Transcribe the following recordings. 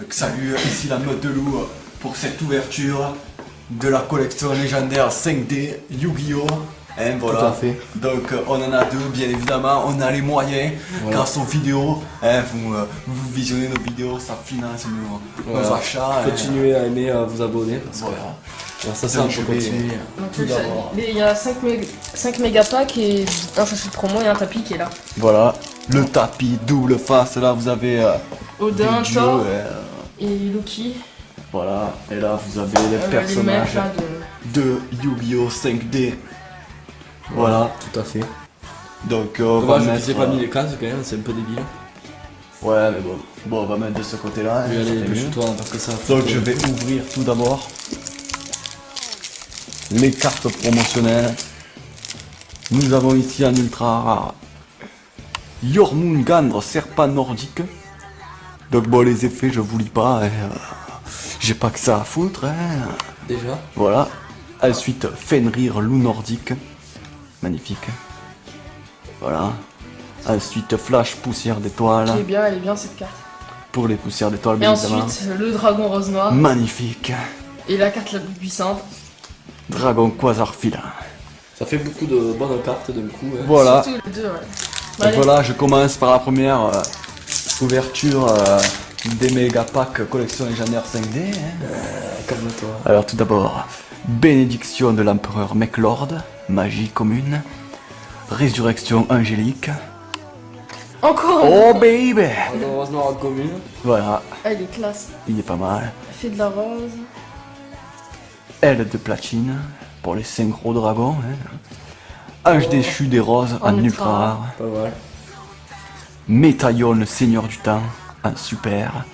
Salut, ici la meute de loup pour cette ouverture de la collection légendaire 5D Yu-Gi-Oh! Hein, voilà. Tout à fait. Donc on en a deux, bien évidemment, on a les moyens grâce aux vidéos. Hein, vous visionnez nos vidéos, ça finance nos achats. Continuez à aimer, à vous abonner parce que ça c'est un peu continuer. Tout d'abord. Il y a 5 mégapacks et un sachet de promo et un tapis qui est là. Voilà, le tapis double face, là vous avez Odin, des dieux, Thor et Loki. voilà, et là vous avez les personnages là, de Yu-Gi-Oh! 5D. Voilà, tout à fait. Donc Dommage qu'ils aient pas mis les cases quand même, c'est un peu débile. Ouais mais bon on va mettre de ce côté là. Oui, allez, bouge-toi parce que ça. Donc je vais ouvrir tout d'abord les cartes promotionnelles. Nous avons ici un ultra rare Jormungandr serpent nordique. Donc bon les effets je vous lis pas, hein. J'ai pas que ça à foutre. Hein. Déjà. Voilà. Ensuite Fenrir loup nordique. Magnifique. Voilà. Ensuite Flash poussière d'étoiles. Elle est bien cette carte. Pour les poussières d'étoiles Et bien évidemment. ensuite le dragon rose noir. Magnifique. Et la carte la plus puissante. Dragon quasar filin. Ça fait beaucoup de bonnes cartes d'un coup. Hein. Voilà. Surtout les deux, ouais. Donc voilà, je commence par la première ouverture des méga packs collection légendaire 5D. Hein. Calme-toi. Alors tout d'abord, bénédiction de l'empereur Meklord, magie commune, résurrection angélique. Encore Oh baby. Dragon rose noir en commune. Voilà, Ah, il est classe. il est pas mal. Fait de la rose. Aile de platine pour les synchro dragons. Hein. Ange déchu des roses en ultra rare. Pas mal. Métaillon le seigneur du temps en super.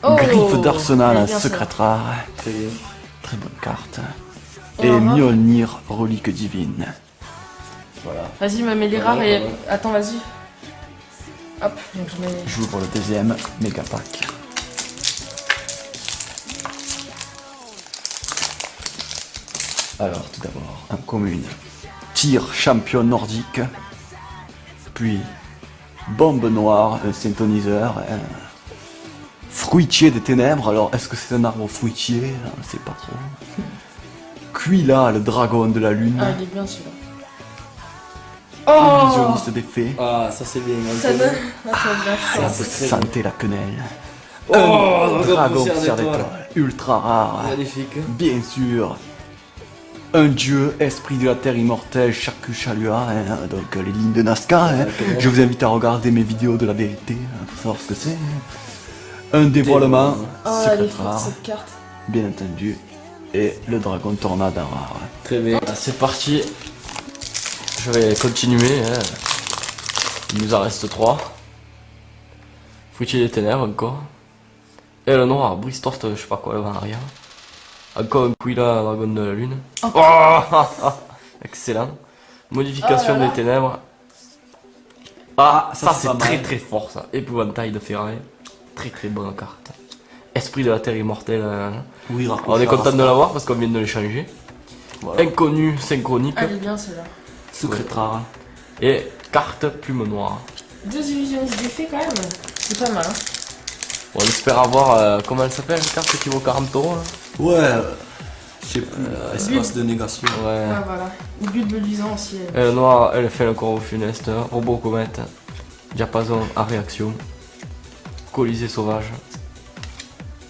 Oh, Griffe d'arsenal elle est en bien, secret rare. Très bien. Très bonne carte. Et Et en rare Mjolnir, relique divine. Voilà. Vas-y, mets les rares et. Attends, vas-y. Hop, donc je mets. J'ouvre le deuxième méga pack. Alors tout d'abord, en commune, tir champion nordique, puis bombe noire, un synthoniseur, un fruitier des ténèbres. Alors est-ce que c'est un arbre fruitier? On ne sait pas trop. Quilla, le dragon de la lune, Ah, il est bien celui-là. Oh, illusionniste des fées, Ah, ça c'est bien. ça donne. Ah, ça donne Ah, la c'est chance. très santé la quenelle. Oh, Dragon poussière poussière d'étoiles. d'étoiles, ultra rare. Magnifique. Bien sûr, un dieu, esprit de la terre immortelle, Shakushalua, hein, donc les lignes de Nazca. Hein. Je vous invite à regarder mes vidéos de la vérité hein, pour savoir ce que c'est. Un dévoilement, Oh, elle est secret forte rare, cette carte. bien entendu. Et le dragon tornade en rare. Très bien. C'est parti. Je vais continuer. Hein. Il nous en reste 3. Fruitier des ténèbres encore. Et le noir, brise torte, je sais pas quoi, le vent arrière. Encore un Quilla, dragon de la lune. Oh, excellent. Modification Oh là là. des ténèbres. Ah, ça c'est c'est pas très mal. très fort ça. Épouvantail de ferraille. Très très bonne carte. Esprit de la terre immortelle. Oui, On est content de l'avoir parce qu'on vient de l'échanger. Voilà. Inconnu synchronique. Ah, il est bien celui-là. Secret rare. Et carte plume noire. 2 illusionnistes d'effet quand même. C'est pas mal. Hein. On espère avoir. Comment elle s'appelle la carte qui vaut 40 euros là? Ouais, je sais plus, espace de négation. Ouais. Ah, voilà. Ou but de luisant aussi. Et le noir, elle fait le corps funeste. Robot comète. Diapason à réaction. Colisée sauvage.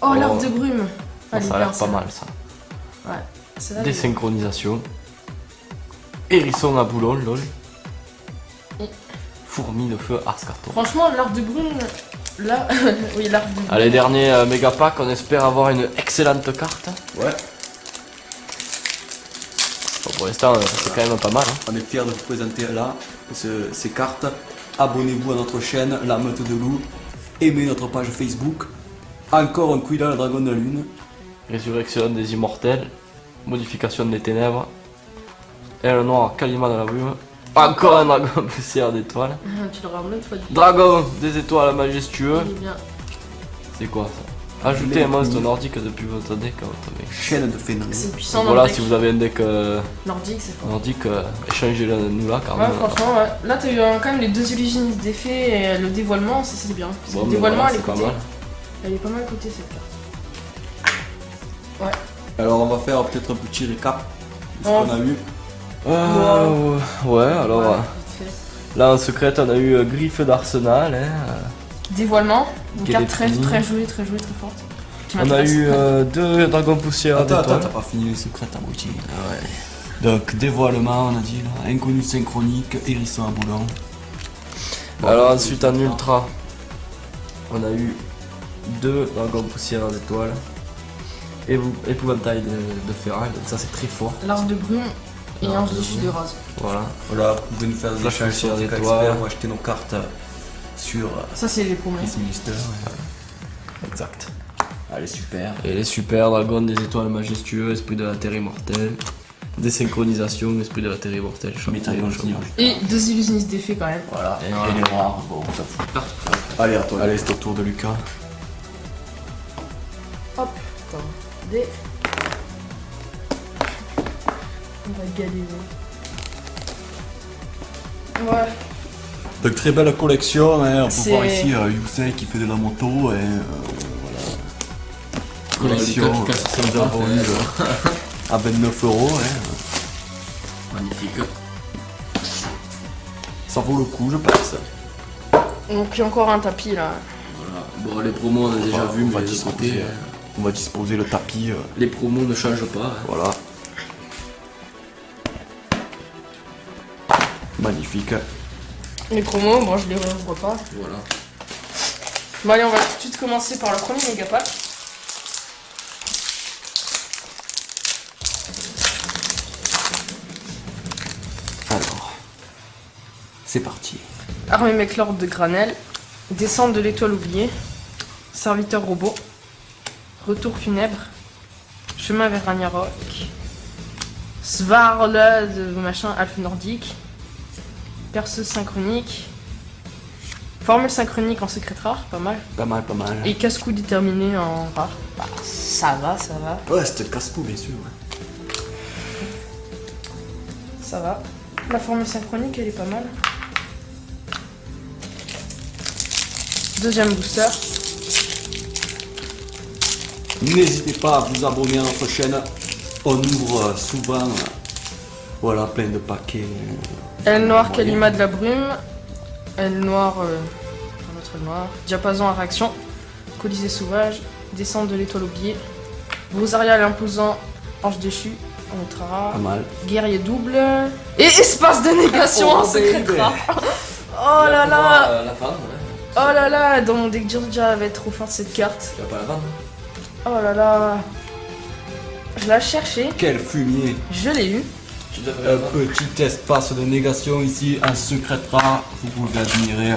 Oh, Oh. l'arbre de brume. Ah, elle est Ça a bien, l'air pas celle-là. mal ça. Ouais. Celle-là, elle est bien. Désynchronisation. Hérisson à boulon, lol. Et- Fourmi de feu, Arscarton. Franchement, l'arbre de brume. Là. Oui, l'arbre de brume. Allez, dernier méga pack, on espère avoir une excellente carte. Ouais, Bon, pour l'instant, c'est quand même pas mal. Hein. on est fiers de vous présenter là ces cartes. Abonnez-vous à notre chaîne, La Meute de Loup. Aimez notre page Facebook. Encore un Quilla, le dragon de la lune. Résurrection des immortels. Modification des ténèbres. Et le noir, Kalima de la brume. Encore un dragon poussière d'étoiles. Tu le ramènes, toi, du coup. Dragon des étoiles majestueux. Il est bien. C'est quoi ça? Ajoutez un monstre nordique depuis votre deck à votre deck. Chaîne de Fenrir. C'est puissant dans Voilà, le deck. si vous avez un deck Nordique, c'est fort. nordique, échangez-le nous là car Ouais, franchement, ouais. Là, t'as eu quand même les deux illusions d'effet et le dévoilement, ça c'est bien. Parce que Bon, le mais dévoilement, voilà, elle est c'est pas cotée. mal. Elle est pas mal cotée cette carte. Alors on va faire peut-être un petit récap de ce Oh. qu'on a eu. Ouais, alors Ouais, vite fait. là en secrète on a eu Griffe d'Arsenal. Hein. Dévoilement, une Quelle carte est très, finie. très jouée, très forte. Qui On a m'intéresse. eu deux dragons poussière Attends, d'étoiles. t'as pas fini les secrets à moitié. Donc dévoilement on a dit là, inconnu synchronique, hérisson à boulon. Bon, Alors on ensuite peut en faire. ultra, on a eu deux dragons poussière d'étoiles. Et épouvantail de ferraille, donc ça c'est très fort. L'arche de brume et L'arche ange de dessus brume. de rose. Voilà. Voilà, vous pouvez nous faire des Flash échanges poussière sur Tech d'étoiles. Expert ou acheter nos cartes sur Ça, c'est les promesses. Chris Minister. Exact. Allez, super. Et les super dragons des étoiles majestueux, esprit de la terre immortelle. Désynchronisation, esprit de la terre immortelle. Métaillon champion. Et deux illusionnistes d'effet quand même. Voilà, Et et, voilà. les rares, bon, ça fout. Allez, à toi. Allez, c'est au tour de Lucas. Hop, attendez. On va galérer. Ouais, Donc très belle collection, hein. On peut C'est- voir ici Yusei qui fait de la moto et voilà. Collection Lucas qui casse que son nous avons bras. eu à 29 €. Hein. Magnifique. Ça vaut le coup, je pense. donc il y a encore un tapis là. Voilà. Bon, les promos on a déjà vu, on va mais de disposer, côté, on va disposer le tapis. les promos ne changent pas. Hein. Voilà. Magnifique. Les promos, bon, je les rouvre pas. Voilà. Bon, allez, on va tout de suite commencer par le premier méga pack. Alors, c'est parti. Armée Mechlord de Granel. Descente de l'étoile oubliée. Serviteur robot. Retour funèbre. Chemin vers Ragnarok. Svarle de machin, Alphe nordique. Perceuse synchronique. Formule synchronique en secret rare, pas mal. Pas mal, pas mal. Et casse-cou déterminé en rare. Bah, ça va, ça va. Ouais, c'était casse-cou, bien sûr. Ouais. Ça va. La formule synchronique, elle est pas mal. Deuxième booster. N'hésitez pas à vous abonner à notre chaîne. On ouvre souvent, voilà, plein de paquets. Aile noire, moyen. Kalima de la brume. Aile noire, enfin, notre aile noire. Diapason à réaction. Colisée sauvage. Descente de l'étoile oubliée. Rosaria l'imposant. Ange déchu. Ultra rare. Pas mal. Guerrier double. Et espace de négation Oh, en secret baby. rare. Oh là là. La fin, ouais. Oh là là. Dans mon deck Georgia va être trop fort cette carte. Tu vas pas la vendre. Oh là là. Je la cherchais. Quel fumier. Je l'ai eu. Tu devrais la Un vendre. petit espace de négation ici, un secret rare. Vous pouvez admirer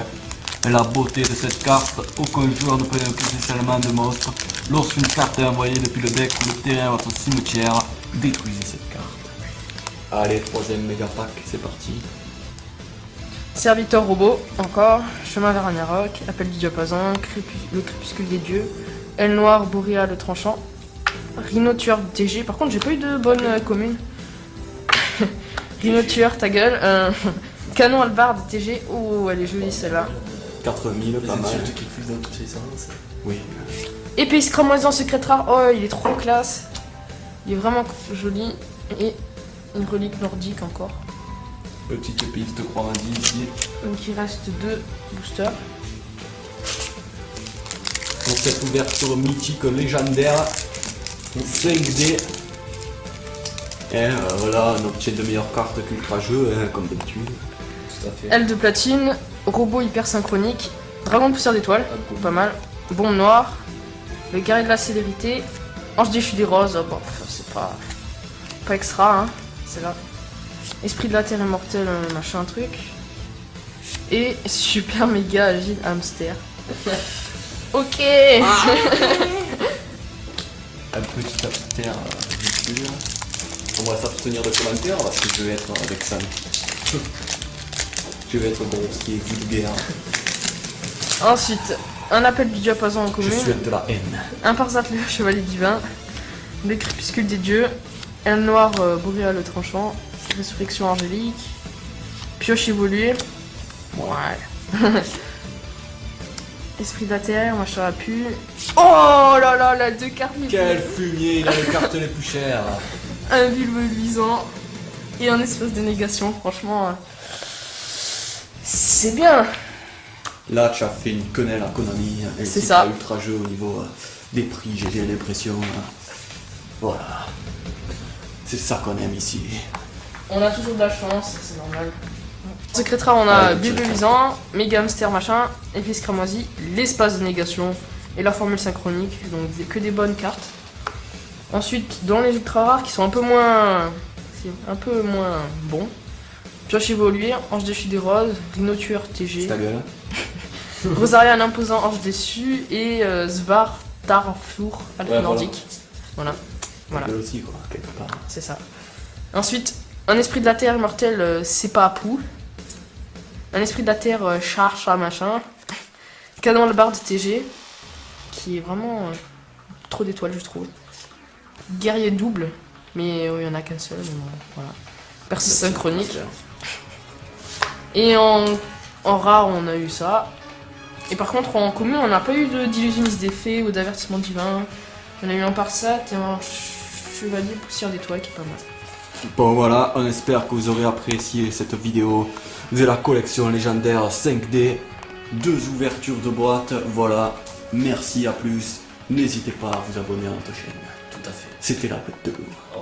la beauté de cette carte. Aucun joueur ne peut spécialement de monstre. Lorsqu'une carte est envoyée depuis le deck ou le terrain à votre cimetière, détruisez cette carte. Allez, troisième méga pack, c'est parti. Serviteur robot, encore. Chemin vers Ragnarok. Appel du diapason. Le crépuscule des dieux. Aile noire, Boréa le tranchant. Rhino tueur de TG. Par contre, j'ai pas eu de bonne commune. Rhino tueur, ta gueule. Canon albar de TG. Oh, elle est jolie celle-là. 4000, Les pas mal. insultes qui fusent dans toutes les sens. Oui. Épée scramoisant secret rare. Oh, il est trop classe. Il est vraiment joli. Et une relique nordique encore. Petite piste de croix ici. Donc il reste 2 boosters. Pour cette ouverture mythique légendaire, 5D. Et voilà, on obtient de meilleures cartes qu'Ultra Jeu, hein, comme d'habitude. Tout à fait. Aile de platine, robot hyper synchronique, dragon de poussière d'étoile, pas mal, bombe noire, le guerrier de la célérité, ange déchu des roses, oh, bon, c'est pas extra, hein, c'est là. Esprit de la terre immortelle, machin truc. Et super méga agile hamster. Ok. Un petit hamster, bien sûr. On va s'abstenir de commentaires parce que je vais être avec ça. Je vais être gros, ce qui est vulgaire. Ensuite, un appel du diapason en Je commune. suis de la haine. Un Parsat le chevalier divin. Le crépuscule des dieux. Un noir boréal le tranchant. Résurrection angélique. Pioche évolué. Ouais. Esprit de la terre, machin à pu. Oh là là, la deux cartes. Quel fumier, il a les cartes les plus chères. Un bulbe luisant. Et un espèce de négation, franchement. C'est bien. Là, tu as fait une quenelle à Konami. Et C'est ça. Ultra jeu au niveau des prix, j'ai l'impression. Voilà. C'est ça qu'on aime ici. On a toujours de la chance, c'est normal. Secret rare, on a Ouais, bulbe c'est luisant, méga hamster machin, épice cramoisi, l'espace de négation et la formule synchronique, donc que des bonnes cartes. Ensuite, dans les ultra rares qui sont un peu moins bons, pioche évolué, ange déchu des roses, rhinotueur TG, Ta gueule. Rosarian imposant ange déçu et Svar Tarfour alphe Ouais, nordique. Voilà. Ta Voilà, gueule aussi, quoi, quelque part. c'est ça. Ensuite, un esprit de la terre immortel, c'est pas Apou. Un esprit de la terre, chat machin. Canon le barde TG, qui est vraiment trop d'étoiles, je trouve. Guerrier double, mais il y en a qu'un seul, mais bon, voilà. Perse synchronique. Et en rare, on a eu ça. Et par contre, en commun, on n'a pas eu d'illusionniste d'effet ou d'avertissement divin. On a eu un Parsat et un chevalier poussière d'étoiles qui est pas mal. Bon voilà, on espère que vous aurez apprécié cette vidéo de la collection légendaire 5D. 2 ouvertures de boîte, voilà. Merci, à plus. N'hésitez pas à vous abonner à notre chaîne. Tout à fait. C'était la bête de loup.